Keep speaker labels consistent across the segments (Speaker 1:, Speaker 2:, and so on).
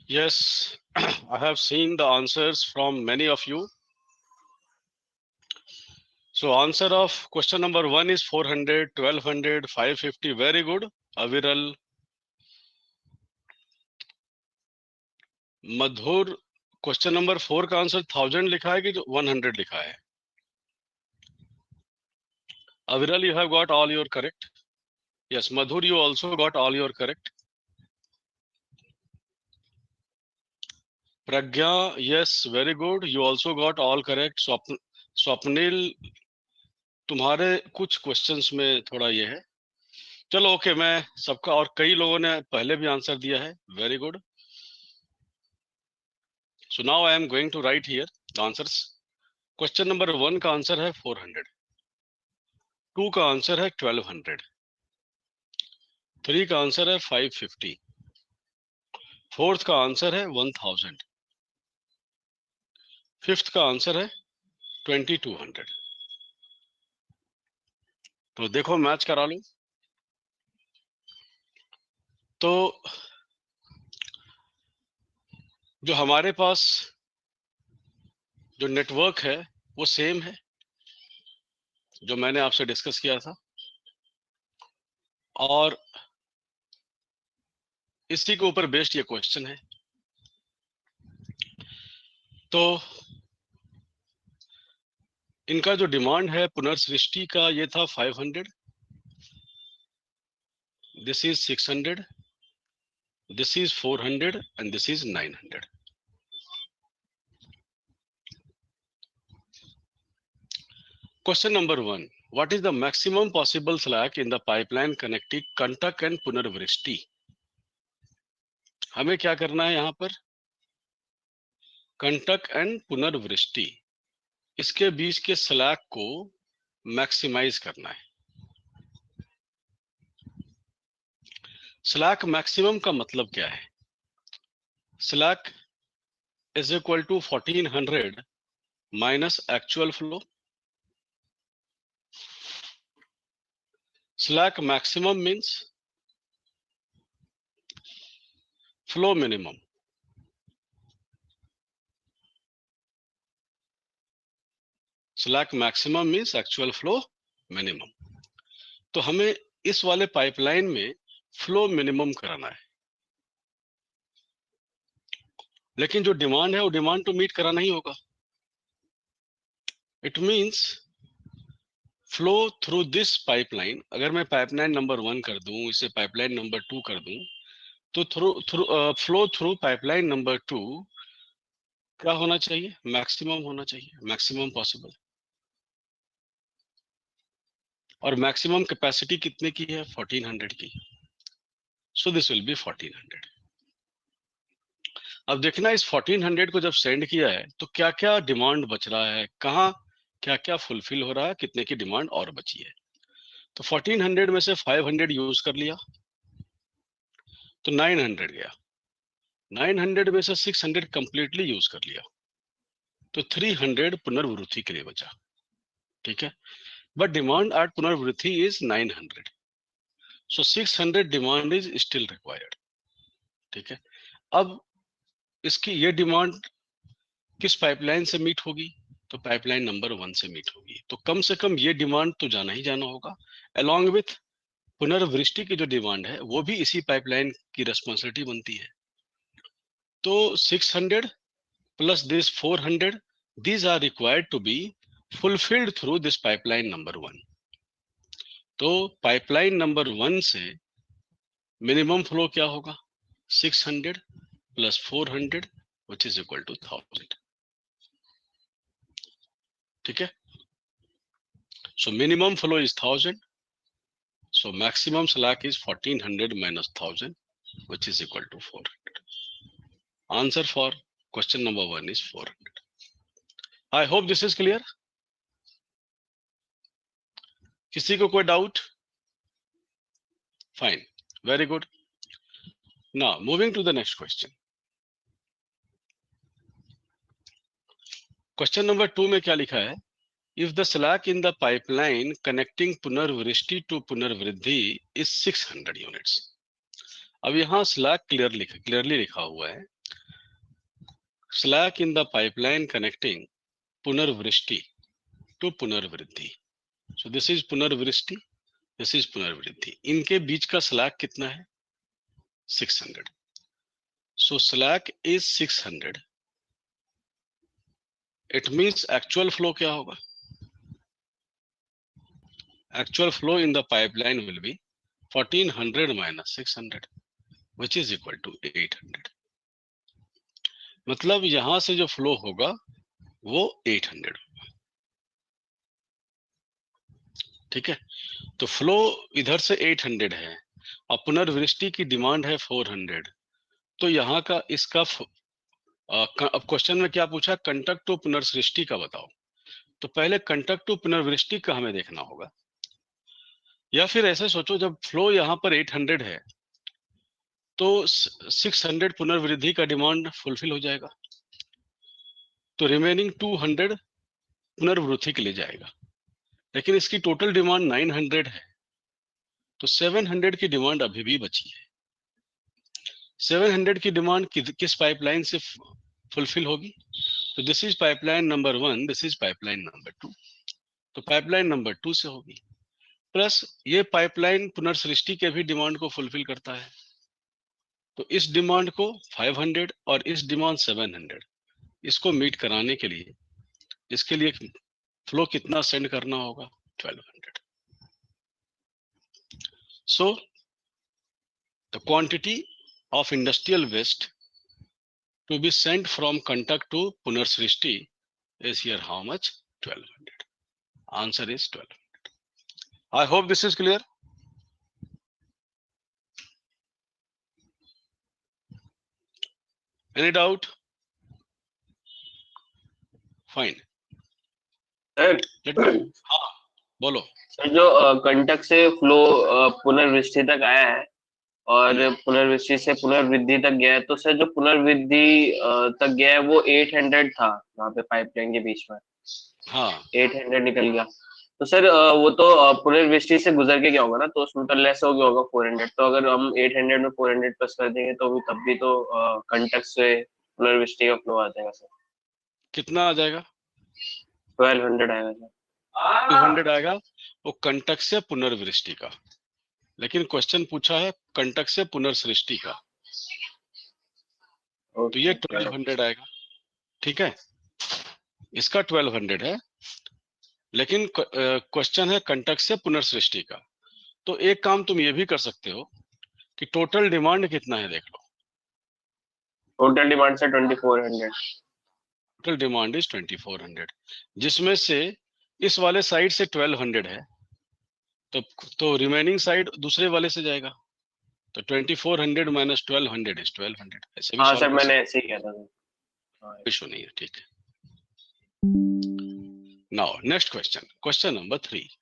Speaker 1: Yes, I have seen the answers from many of you. So answer of question number 1 is 400, 1200, 550. Very good. Aviral, Madhur, question number 4 का answer 1000 लिखा है कि 100 लिखा है? Aviral, you have got all your correct. Yes, Madhur, you also got all your correct. Pragya, yes, very good. You also got all correct. Swapnil, तुम्हारे कुछ questions में थोड़ा ये है. चलो ओके, मैं सबका, और कई लोगों ने पहले भी आंसर दिया है. Very good. So now I am going to write here the answers. Question number 1 का आंसर है 400, 2 का आंसर है 1200, 3 का आंसर है 550, 4th का आंसर है 1000, 5th का आंसर है 2200. तो देखो मैच करा लो. तो जो हमारे पास जो नेटवर्क है वो सेम है जो मैंने आपसे डिस्कस किया था, और इसी के ऊपर बेस्ड ये क्वेश्चन है. तो इनका जो डिमांड है पुनर्सृष्टि का ये था 500, this is 600, this is 400 and this is 900. Question number 1. What is the maximum possible slack in the pipeline connecting Kantak and Punarvrishti? हमें क्या करना है यहाँ पर? कंटक एंड पुनर्वृष्टि, इसके बीच के स्लैक को मैक्सिमाइज करना है. स्लैक मैक्सिमम का मतलब क्या है? Slack is equal to 1400 minus actual flow. Slack maximum means flow minimum. Slack maximum means actual flow minimum. तो हमें इस वाले पाइपलाइन में फ्लो मिनिमम कराना है, लेकिन जो डिमांड है वो डिमांड तो मीट कराना ही होगा. It means flow through this pipeline. अगर मैं पाइपलाइन नंबर 1 कर दूं, इसे पाइपलाइन नंबर 2 कर दूं, तो फ्लो थ्रू पाइपलाइन नंबर 2 क्या होना चाहिए? मैक्सिमम होना चाहिए, मैक्सिमम पॉसिबल. और मैक्सिमम कैपेसिटी कितने की है? 1400 की. So this will be 1400. अब देखना, इस 1400 को जब सेंड किया है तो क्या क्या डिमांड बच रहा है, कहाँ क्या क्या फुलफिल हो रहा है, कितने की डिमांड और बची है. तो 1400 में से 500 यूज कर लिया तो 900 गया. 900 में से 600 कंप्लीटली यूज कर लिया तो 300 पुनर्वृत्ति के लिए बचा. ठीक है, बट डिमांड एट पुनर्वृत्ति is 900, so 600 demand is still required. ठीक है, अब इसकी ये डिमांड किस पाइपलाइन से मीट होगी? तो पाइपलाइन नंबर 1 से मीट होगी. तो कम से कम ये डिमांड तो जाना ही जाना होगा. अलॉन्ग विथ पुनर्वृष्टि की जो डिमांड है वो भी इसी पाइपलाइन की रेस्पॉन्सिबिलिटी बनती है. तो 600 plus this 400, these are required to be fulfilled through this pipeline number 1. तो पाइपलाइन नंबर 1 से मिनिमम फ्लो क्या होगा? 600 plus 400 which is equal to 1000. ठीक है, so minimum flow is 1000, so maximum slack is 1400 minus 1000 which is equal to 400. Answer for question number 1 is 400. I hope this is clear. किसी को कोई doubt? Fine, very good. Now moving to the next question. Question number 2 में क्या लिखा है? If the slack in the pipeline connecting Punarvrishti to Punarvriddhi is 600 units. अब यहाँ slack clearly लिखा हुआ है slack in the pipeline connecting punarvrishti to punarvriddhi. So this is punarvrishti, this is punarvriddhi. इनके बीच का slack कितना है? 600. So slack is 600. It means actual flow क्या होगा? Actual flow in the pipeline will be 1400 minus 600, which is equal to 800. मतलब यहां से जो फ्लो होगा वो 800 होगा. ठीक है, तो फ्लो इधर से 800 है और पुनर्वृष्टि की डिमांड है 400. तो यहाँ का इसका अब क्वेश्चन में क्या पूछा? कंटक टू पुनर्सृष्टि का बताओ. तो पहले कंटक टू पुनर्वृष्टि का हमें देखना होगा. या फिर ऐसे सोचो, जब फ्लो यहाँ पर 800 है तो 600 पुनर्वृद्धि का डिमांड फुलफिल हो जाएगा, तो रिमेनिंग 200 पुनर्वृद्धि के लिए जाएगा. लेकिन इसकी टोटल डिमांड 900 है, तो 700 की डिमांड अभी भी बची है. 700 की डिमांड किस पाइपलाइन से फुलफिल होगी? तो this is pipeline number 1, this is pipeline number 2. तो पाइपलाइन नंबर 2 से होगी. प्लस ये पाइपलाइन पुनर्सृष्टि के भी डिमांड को फुलफिल करता है. तो इस डिमांड को 500 और इस डिमांड 700, इसको मीट कराने के लिए इसके लिए फ्लो कितना सेंड करना होगा? 1200. So the quantity of industrial waste to be sent from Kantak to Punarsrishti is here how much? 1200. Answer is 1200. I hope this is clear. Any doubt? Fine. हाँ बोलो.
Speaker 2: सर जो कंटक से फ्लो पुनर्वृष्टि तक आया है और पुनर्वृष्टि से पुनर्वृद्धि तक गया है, तो सर जो पुनर्वृद्धि तक गया है वो 800 था वहाँ पे पाइपलाइन के बीच में.
Speaker 1: हाँ
Speaker 2: 800 निकल गया. तो सर वो तो पुनर्वृष्टि से गुजर के क्या होगा ना, तो उसमें तो लेस हो गया होगा 400. तो अगर हम 800 में 400 प्लस कर देंगे तो तब भी तो कंटक से पुनर्वृष्टि का फ्लो आ जाएगा सर.
Speaker 1: कितना आ जाएगा?
Speaker 2: 1200 आएगा सर.
Speaker 1: 200 आएगा वो कंटक से पुनर्वृष्टि का. लेकिन क्वेश्चन पूछा है कंटक से पुनर्सृष्टि का, तो ये 1200 आएगा. ठीक है, इसका 1200 है, लेकिन क्वेश्चन है कंटक से पुनर्सृष्टि का. तो एक काम तुम ये भी कर सकते हो कि टोटल डिमांड कितना है देख लो.
Speaker 2: टोटल डिमांड से 2400.
Speaker 1: टोटल डिमांड इज 2400, जिसमें से इस वाले साइड से 1200 है, तो रिमेनिंग साइड दूसरे वाले से जाएगा. तो 2400 माइनस 1200 इज 1200. ऐसे भी
Speaker 2: हाँ सर मैंने ऐसे ही किया था.
Speaker 1: इशू नहीं है. ठीक है. Now next question, question number 3.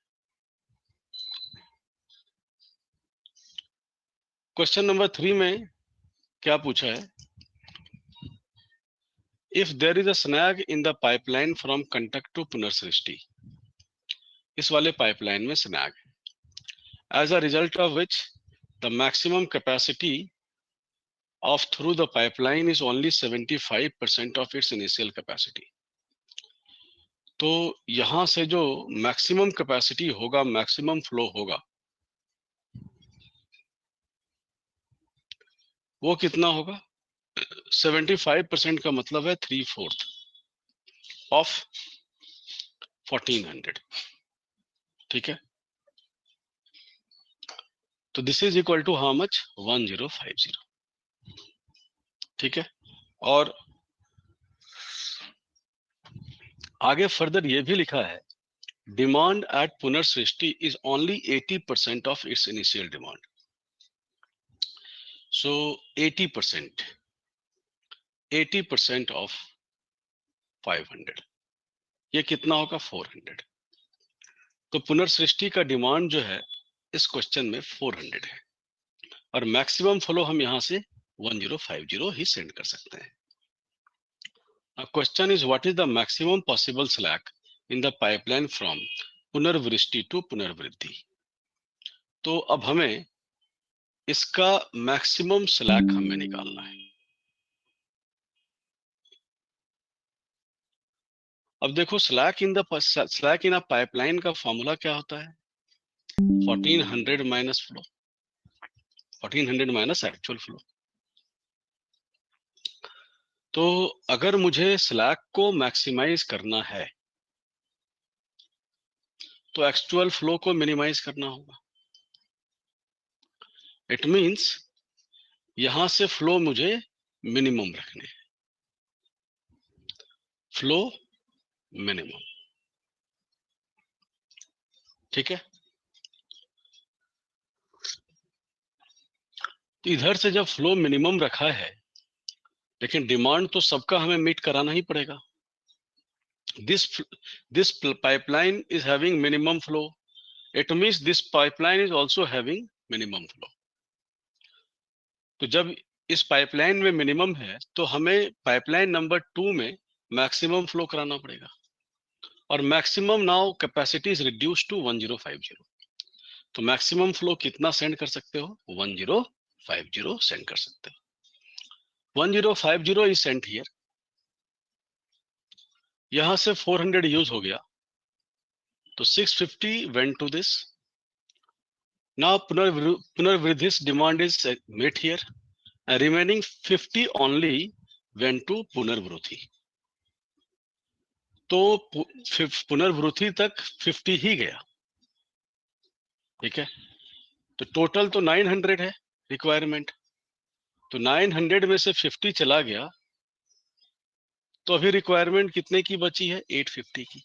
Speaker 1: Question number 3 में क्या पूछा है? If there is a snag in the pipeline from कंटक टू पुनर्सृष्टि. इस वाले पाइपलाइन में स्नैग है, as a result of which the maximum capacity of through the pipeline is only 75% of its initial capacity. तो यहां से जो मैक्सिमम कैपेसिटी होगा, मैक्सिमम फ्लो होगा, वो कितना होगा? 75% का मतलब है 3/4 ऑफ 1400. ठीक है, तो this is equal to how much? 1050. ठीक है, और आगे फर्दर ये भी लिखा है डिमांड एट पुनर्सृष्टि is only 80% of its initial demand. So 80% of 500, ये कितना होगा? 400. तो पुनर्सृष्टि का डिमांड जो है इस क्वेश्चन में 400 है, और मैक्सिमम फ्लो हम यहां से 1050 ही सेंड कर सकते हैं. Question is what is the maximum possible slack in the pipeline from पुनर्वृष्टि टू पुनर्वृद्धि. तो अब हमें इसका मैक्सिमम स्लैक हमें निकालना है. अब देखो स्लैक इन अ पाइपलाइन का फॉर्मूला क्या होता है? 1400 minus flow, 1400 minus actual flow. तो अगर मुझे स्लैक को मैक्सिमाइज करना है तो एक्चुअल फ्लो को मिनिमाइज करना होगा। इट मींस यहां से फ्लो मुझे मिनिमम रखने हैं, फ्लो मिनिमम। ठीक है, तो इधर से जब फ्लो मिनिमम रखा है, लेकिन डिमांड तो सबका हमें मीट कराना ही पड़ेगा। This pipeline is having minimum flow, it means this pipeline is also having minimum flow. तो जब इस पाइपलाइन में मिनिमम है तो हमें पाइपलाइन नंबर 2 में मैक्सिमम फ्लो कराना पड़ेगा। और maximum now capacity is reduce to 1050। तो मैक्सिमम फ्लो कितना सेंड कर सकते हो? 1050 सेंड कर सकते हो। 1050 इज सेंट हियर। यहां से 400 यूज हो गया तो 650 वेंट टू दिस। नाउ पुनर्वृद्धिस demand is met here, and remaining 50 only went to पुनर्वृद्धि। तो पुनर्वृद्धि तक 50 ही गया। ठीक है, तो टोटल तो 900 है रिक्वायरमेंट, तो 900 में से 50 चला गया तो अभी रिक्वायरमेंट कितने की बची है? 850 की।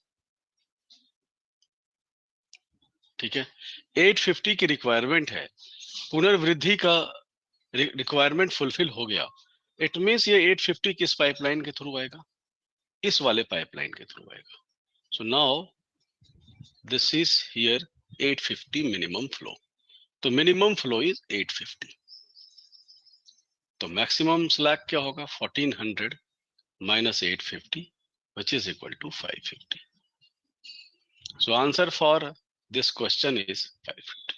Speaker 1: ठीक है, 850 की रिक्वायरमेंट है, पुनर्वृद्धि का रिक्वायरमेंट फुलफिल हो गया। इट मींस ये 850 किस पाइपलाइन के थ्रू आएगा? इस वाले पाइपलाइन के थ्रू आएगा। So now this is here 850 minimum flow. तो मिनिमम फ्लो इज 850। तो मैक्सिमम स्लैक क्या होगा? 1400 minus 850 which is equal to 550. So answer for this question is 550.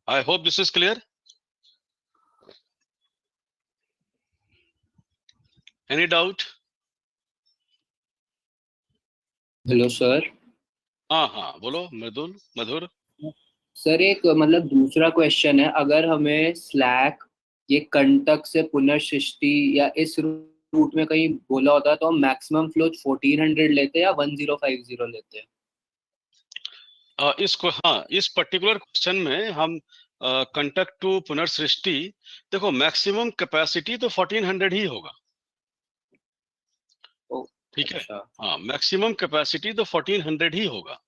Speaker 1: I hope this is clear. Any doubt?
Speaker 3: Hello sir.
Speaker 1: हाँ हाँ बोलो मधुर मधुर।
Speaker 3: Sir एक मतलब दूसरा क्वेश्चन है, अगर हमें स्लैक ये कंटक से पुनर्सृष्टि या इस रूट में कहीं बोला होता तो हम मैक्सिमम फ्लो 1400 लेते या 1050 लेते?
Speaker 1: इसको हाँ, इस पर्टिकुलर क्वेश्चन में हम कंटक टू पुनर्सृष्टि, देखो मैक्सिमम कैपेसिटी तो 1400 ही होगा। ठीक है,
Speaker 3: अच्छा।
Speaker 1: हाँ मैक्सिमम कैपेसिटी तो 1400 ही होगा।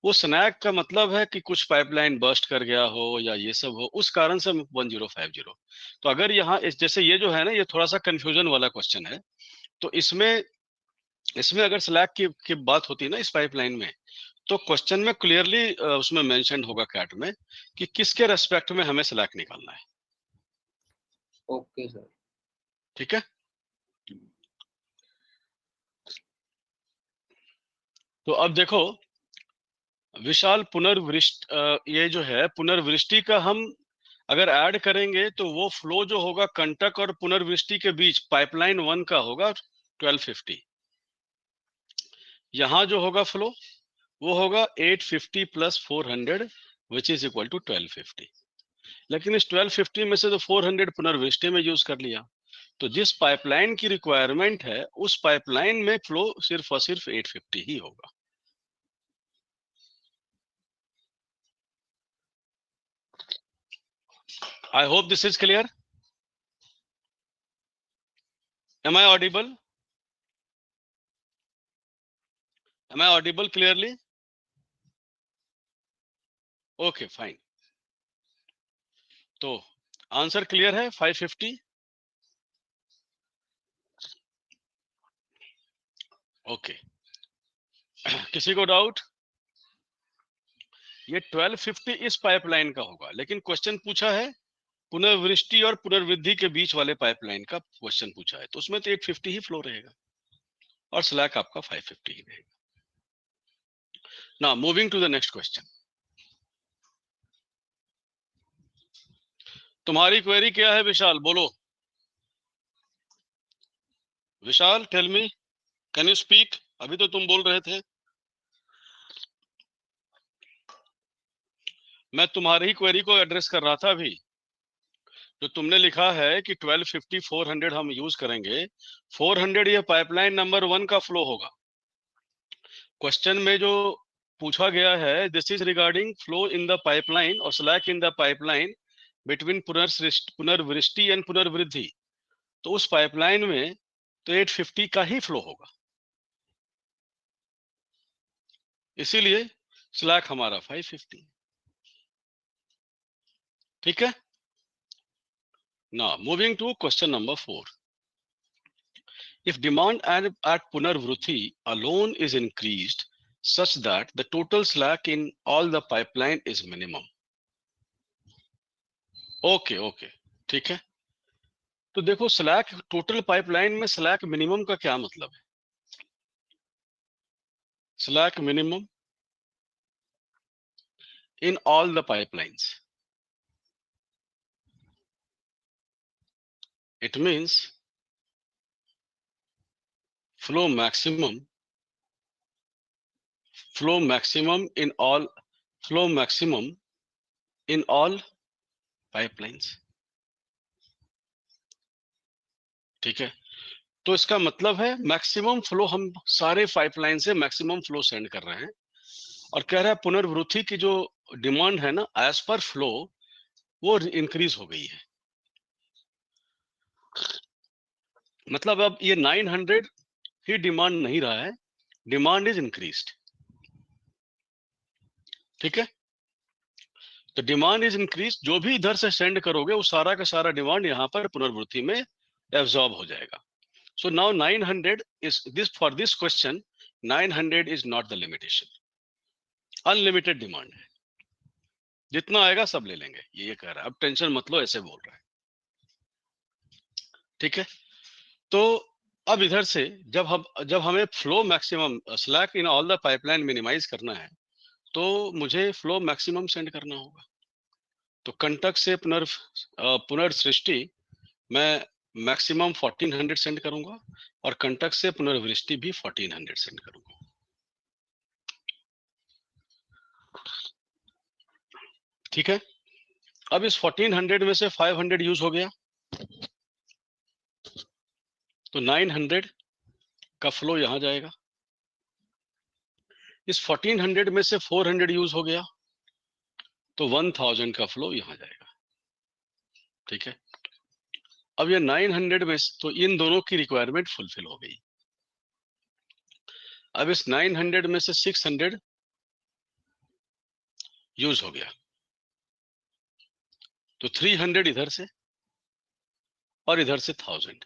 Speaker 1: वो स्नैक का मतलब है कि कुछ पाइपलाइन बर्स्ट कर गया हो या ये सब हो, उस कारण से 1050। तो अगर यहाँ जैसे ये जो है ना, ये थोड़ा सा कंफ्यूजन वाला क्वेश्चन है। तो इसमें इसमें अगर स्लैक की बात होती है ना इस पाइपलाइन में, तो क्वेश्चन में क्लियरली उसमें मेंशन होगा कैट में कि किसके रेस्पेक्ट में हमें स्लैक निकालना है।
Speaker 3: Okay sir.
Speaker 1: ठीक है, तो अब देखो विशाल, ये जो है पुनर्वृष्टि का हम अगर ऐड करेंगे तो वो फ्लो जो होगा कंटक और पुनर्वृष्टि के बीच पाइपलाइन 1 का होगा 1250। यहां जो होगा फ्लो वो होगा 850 plus 400 which is equal to 1250। लेकिन इस 1250 में से तो 400 पुनर्वृष्टि में यूज कर लिया, तो जिस पाइपलाइन की रिक्वायरमेंट है उस पाइपलाइन में फ्लो सिर्फ और सिर्फ 850 ही होगा। आई hope this is clear. Am I audible? Am I audible clearly? Okay, fine. तो आंसर क्लियर है 550। ओके, किसी को डाउट? ये 1250 इस पाइपलाइन का होगा, लेकिन क्वेश्चन पूछा है पुनर्वृष्टि और पुनर्वृद्धि के बीच वाले पाइपलाइन का क्वेश्चन पूछा है, तो उसमें तो 850 ही फ्लो रहेगा और स्लैक आपका 550 ही रहेगा। Now moving to the next question. तुम्हारी क्वेरी क्या है विशाल? बोलो Vishal, tell me can you speak? अभी तो तुम बोल रहे थे। मैं तुम्हारी ही क्वेरी को एड्रेस कर रहा था अभी। जो तुमने लिखा है कि 1250 400 हम यूज करेंगे, 400 ये पाइपलाइन नंबर 1 का फ्लो होगा। क्वेश्चन में जो पूछा गया है, this is regarding flow in the pipeline और slack in the pipeline between पुनर्वृष्टि एंड पुनर्वृद्धि। तो उस पाइपलाइन में तो 850 का ही फ्लो होगा, इसीलिए स्लैक हमारा 550। ठीक है। Now, moving to question number 4. If demand at Punarvruthi alone is increased such that the total slack in all the pipeline is minimum. Okay, ठीक है। तो देखो स्लैक टोटल पाइपलाइन में स्लैक मिनिमम का क्या मतलब है? Slack minimum in all the pipelines, it means flow maximum in all pipelines। ठीक है। तो इसका मतलब है मैक्सिमम फ्लो, हम सारे पाइपलाइन से मैक्सिमम फ्लो सेंड कर रहे हैं। और कह रहा है पुनर्वृत्ति की जो डिमांड है ना, एज पर फ्लो, वो इंक्रीज हो गई है। मतलब अब ये 900 ही डिमांड नहीं रहा है, डिमांड इज इंक्रीज्ड। ठीक है। तो डिमांड इज इंक्रीज, जो भी इधर से सेंड करोगे वो सारा का सारा डिमांड यहाँ पर पुनर्वृत्ति में एब्जॉर्ब हो जाएगा। So now 900 is this, for this question 900 is not the limitation, unlimited demand है, जितना आएगा सब ले लेंगे, ये कह रहा है। अब टेंशन मत लो, ऐसे बोल रहा है। ठीक है। तो अब इधर से जब हमें flow maximum slack in all the pipeline minimise करना है, तो मुझे फ्लो मैक्सिमम सेंड करना होगा। तो कंटक से पुनर्सृष्टि मैं मैक्सिमम 1400 सेंड करूंगा और कंटक से पुनर्वृष्टि भी 1400 सेंड करूंगा। ठीक है। अब इस 1400 में से 500 यूज हो गया, तो 900 का फ्लो यहां जाएगा। इस 1400 में से 400 यूज हो गया, तो 1000 का फ्लो यहां जाएगा। ठीक है। अब ये 900 में तो इन दोनों की रिक्वायरमेंट फुलफिल हो गई। अब इस 900 में से 600 यूज हो गया, तो 300 इधर से और इधर से 1000,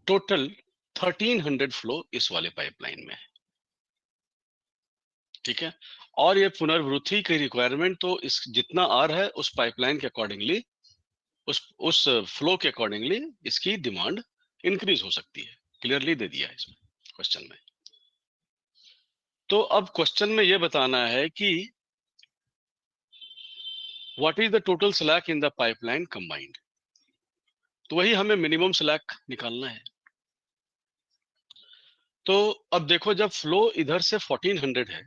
Speaker 1: टोटल 1300 फ्लो इस वाले पाइपलाइन में है। ठीक है। और ये पुनर्वृत्ति की रिक्वायरमेंट तो इस जितना आ रहा है उस पाइपलाइन के अकॉर्डिंगली, उस फ्लो के अकॉर्डिंगली इसकी डिमांड इंक्रीज हो सकती है। क्लियरली दे दिया है इसमें क्वेश्चन में। तो अब क्वेश्चन में ये बताना है कि what is the total slack in the pipeline combined. तो वही हमें मिनिमम स्लैक निकालना है। तो अब देखो, जब फ्लो इधर से 1400 है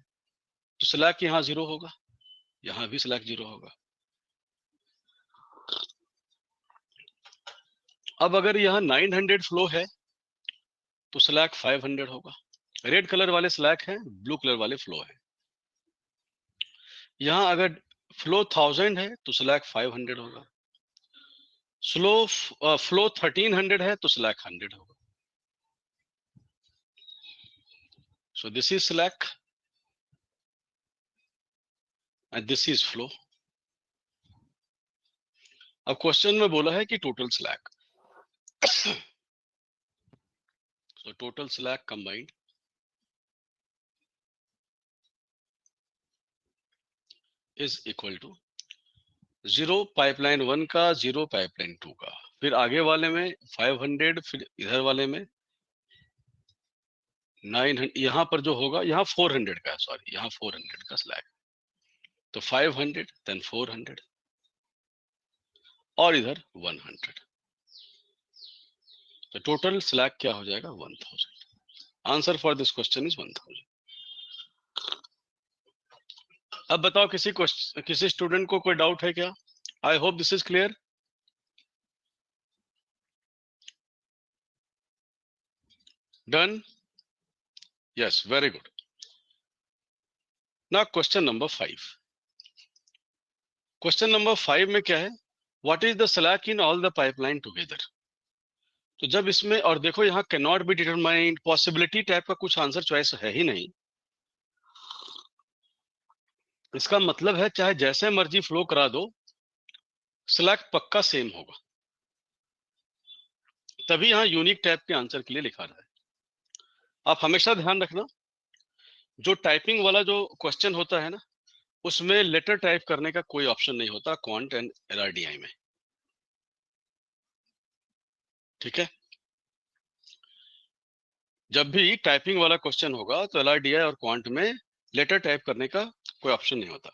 Speaker 1: तो स्लैक यहाँ 0 होगा, यहाँ भी स्लैक 0 होगा। अब अगर यहाँ 900 फ्लो है तो स्लैक 500 होगा। रेड कलर वाले स्लैक है, ब्लू कलर वाले फ्लो है। यहाँ अगर फ्लो 1000 है तो स्लैक 500 होगा। फ्लो 1300 है तो स्लैक 100 होगा। So this is slack and this is flow. अब क्वेश्चन में बोला है कि total slack, so total slack combined is equal to 0 pipeline 1 का, 0 पाइपलाइन 2 का, फिर आगे वाले में 500, फिर इधर वाले में 900। यहाँ पर जो होगा, यहाँ 400 का, सॉरी यहाँ 400 का स्लैक, तो 500 देन 400 और इधर 100, तो टोटल स्लैक क्या हो जाएगा 1000। Answer for this question is 1000। अब बताओ किसी स्टूडेंट को कोई डाउट है क्या? आई hope this is clear. Done? Yes, very good. Now question number 5। Question number 5 में क्या है? What is the slack in all the pipeline together. तो जब इसमें, और देखो यहाँ can not be determined, possibility type का कुछ आंसर चॉइस है ही नहीं। इसका मतलब है चाहे जैसे मर्जी फ्लो करा दो, स्लैक पक्का सेम होगा। तभी यहाँ यूनिक टाइप के आंसर के लिए लिखा रहा है। आप हमेशा ध्यान रखना, जो टाइपिंग वाला जो क्वेश्चन होता है ना, उसमें लेटर टाइप करने का कोई ऑप्शन नहीं होता क्वांट एंड LRDI में। ठीक है, जब भी टाइपिंग वाला क्वेश्चन होगा तो LRDI और क्वांट में लेटर टाइप करने का कोई ऑप्शन नहीं होता।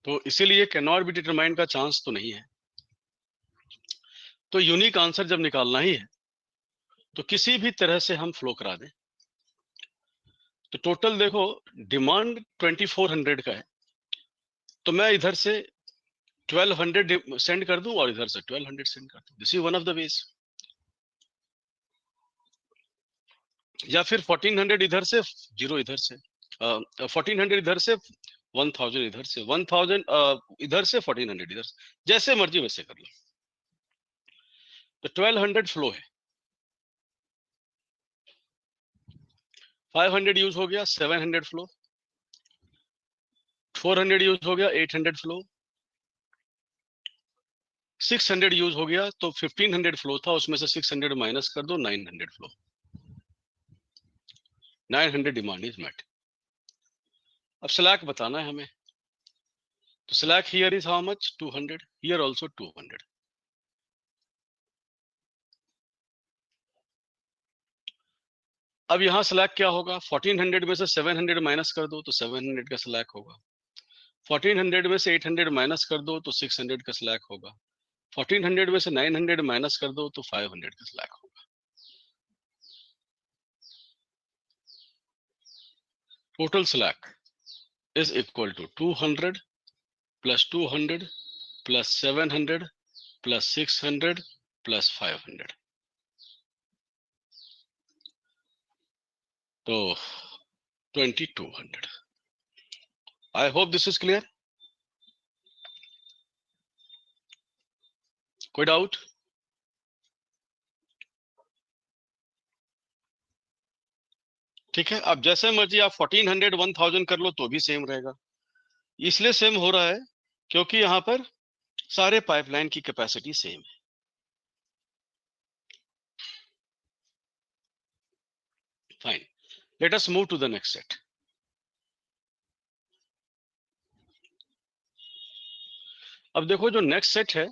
Speaker 1: तो इसीलिए कैन नॉट बी डिटरमाइंड का चांस तो नहीं है। तो यूनिक आंसर जब निकालना ही है तो किसी भी तरह से हम फ्लो करा दें। तो टोटल देखो, डिमांड 2400 का है, तो मैं इधर से 1200 सेंड कर दूं और इधर से 1200 सेंड कर दूं। This is one of the ways. या फिर 1400 इधर से, 0 इधर से, 1400 इधर से, 1000 इधर से, 1000 इधर से, 1400 इधर से, जैसे मर्जी वैसे कर लो। तो 1200 फ्लो है, 500 यूज हो गया, 700 फ्लो, 400 यूज हो गया, 800 फ्लो, 600 यूज हो गया, तो 1500 फ्लो था, उसमें से 600 माइनस कर दो, 900 फ्लो। 900 demand is met. अब स्लैक बताना है हमें, तो slack here is how much? 200, here also 200। अब यहाँ स्लैक क्या होगा? 1400 में से 700 माइनस कर दो तो 700 का स्लैक होगा। 1400 में से 800 माइनस कर दो तो 600 का स्लैक होगा। 1400 में से 900 माइनस कर दो तो 500 का स्लैक होगा। Total slack is equal to 200 plus 200 plus 700 plus 600 plus 500। तो 2200। I hope this is clear. कोई डाउट? ठीक है, अब जैसे मर्जी आप 1400 1000 कर लो तो भी सेम रहेगा। इसलिए सेम हो रहा है क्योंकि यहां पर सारे पाइपलाइन की कैपेसिटी सेम है। Fine, let us move to the next set. अब देखो जो नेक्स्ट सेट है,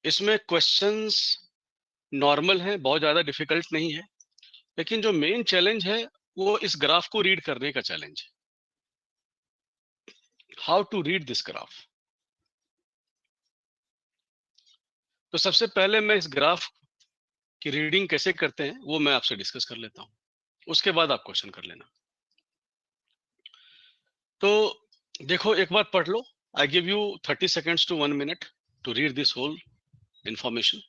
Speaker 1: इसमें क्वेश्चंस नॉर्मल हैं, बहुत ज्यादा डिफिकल्ट नहीं है, लेकिन जो मेन चैलेंज है वो इस ग्राफ को रीड करने का चैलेंज है। How to read this graph. तो सबसे पहले मैं इस ग्राफ की रीडिंग कैसे करते हैं वो मैं आपसे डिस्कस कर लेता हूं, उसके बाद आप क्वेश्चन कर लेना। तो देखो एक बार पढ़ लो। I give you 30 seconds to 1 minute to read this whole information.